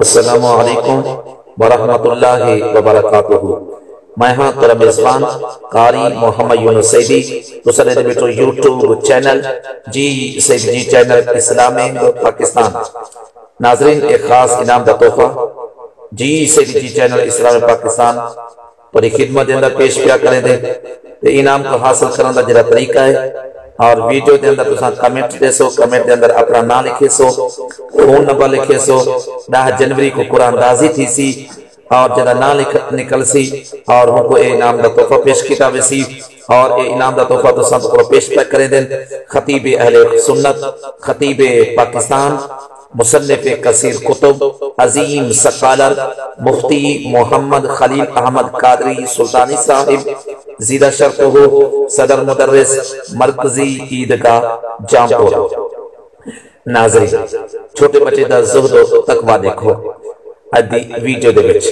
السلام علیکم ورحمۃ اللہ وبرکاتہ۔ میں ہاں تیرا میزبان قاری محمد یونس سیدی تو سر بیٹو یوٹیوب چینل جی سیدی جی چینل اسلامی پاکستان۔ ناظرین ایک خاص انعام دا تحفہ جی سیدی جی چینل اسلامی پاکستان پوری خدمت دے اندر پیش کیا کریں دے انعام کو حاصل کرنے دا جرا طریقہ ہے اور ویڈیو دے اندر تساں کمنٹ دے سو، کمنٹ دے اندر اپنا نام لکھے سو، فون نمبر لکھے سو، 10 جنوری کو قرآن اندازی تھی سی اور جدا نام نکل سی اور ہم کو اے انعام دا تحفہ پیش کیتا ویسی اور اے انعام دا تحفہ تو سب کو پیش کریں دیں خطیب اہل سنت، خطیب پاکستان، مصنف کثیر کتب، عظیم سکالر مفتی محمد خلیل احمد قادری سلطانی صاحب، زیدہ شرط ہو صدر مدرس مرکزی عیدگاہ جامپور۔ ناظرین چھوٹے بچے دا زہد و تقوی دیکھو ادھی ویڈیو دے بچ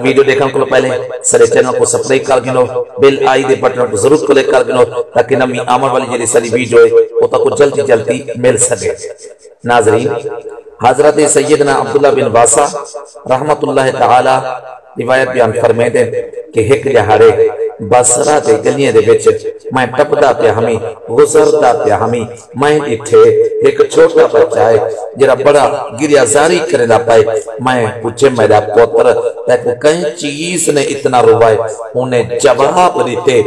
ویڈیو دیکھنے کو پہلے سارے چینل کو سبسکرائب کر گنو، بیل آئی دے بٹن کو ضرور کلک کر گنو تاکہ نمی آمر والی جیلی ساری ویڈیو ہے وہ تک جلدی جلدی مل سکے۔ ناظرین حضرت سیدنا عبداللہ بن واسع رحمت اللہ تعالی روایت بیان فرمائے دیں کہ ایک جہارے بصرہ دے گلیاں دے بچ میں ٹپدا پہ ہمیں گزردا پہ ہمیں میں اٹھے ایک چھوٹا بچہ ہے جرا بڑا گریہ زاری کرے نہ پائے، میں پوچھے میرا پوتر لیکن کہیں چیز نے اتنا روائے، انہیں جواب دیتے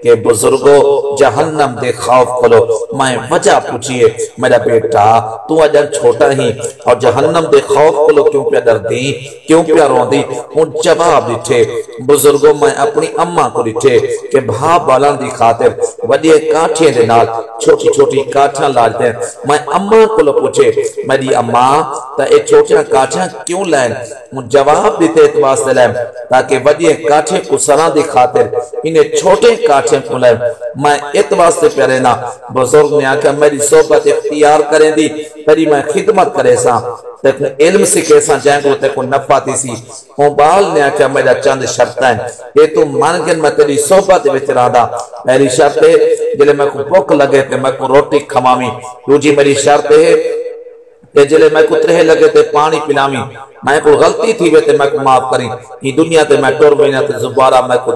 کہ بزرگو جہنم دے خوف کھلو۔ میں وجہ پوچھئے میرا بیٹا تو اجر چھوٹا ہی اور جہنم دے خوف کھلو کیوں پہ در دی، کیوں پہ رون دی؟ ان جواب دیٹھے بزرگو میں اپنی اممہ کو دیٹھے کہ بھا بالان دی خاطر وڈیے کاٹھیں دے نال چھوٹی چھوٹی کاٹھاں لاجتے ہیں۔ میں اممہ کو لو پوچھے میری اممہ تا اے چھوٹیاں کاٹھاں کیوں لائن؟ ان جواب دیتے اتواس دے لائن تاکہ وڈیے کاٹھیں کو سران دی خاطر انہیں چھوٹے کاٹھیں میں اتواس سے پہ رہنا۔ بزرگ نے آکھا میری صحبت اختیار کریں دی پری میں خدمت کرے سا لیکن علم سے کیسا جائیں گو تے کو نفع تی سی۔ موبال نے آکھا میرا چند شرط ہے یہ تو مانگن میں تیری صحبت وچرادا، میری شرط ہے جلے میں کو بھوک لگے تے میں کو روٹی کھمامی، دوجی میری شرط ہے کہ جلے میں کو ترہ لگے تے پانی پلامی، میں کو غلطی تھی تے میں کو معاف کری، یہ دنیا تے میں ٹور مہینہ تے زبارہ میں کو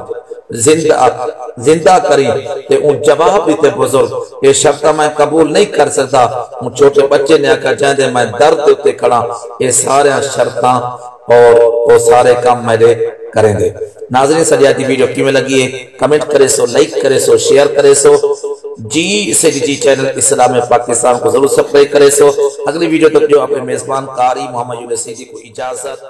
زندہ کری تے ان جواب دیتے بزرگ یہ شرطہ میں قبول نہیں کر سکتا۔ ان چھوٹے بچے نے آکھا جائیں دے میں درد دیتے کھڑا یہ سارے شرطاں اور وہ سارے کام میرے کریں دے۔ ناظرین سجادی ویڈیو کی میں لگی ہے کمنٹ کرے سو، لائک کرے سو، شیئر کرے سو، جی سیدی جی چینل اسلام پاکستان کو ضرور سبسکرائب کرے سو۔ اگلی ویڈیو تک جو اپنے میزبان قاری محمد یونس سیدی کو اجازت۔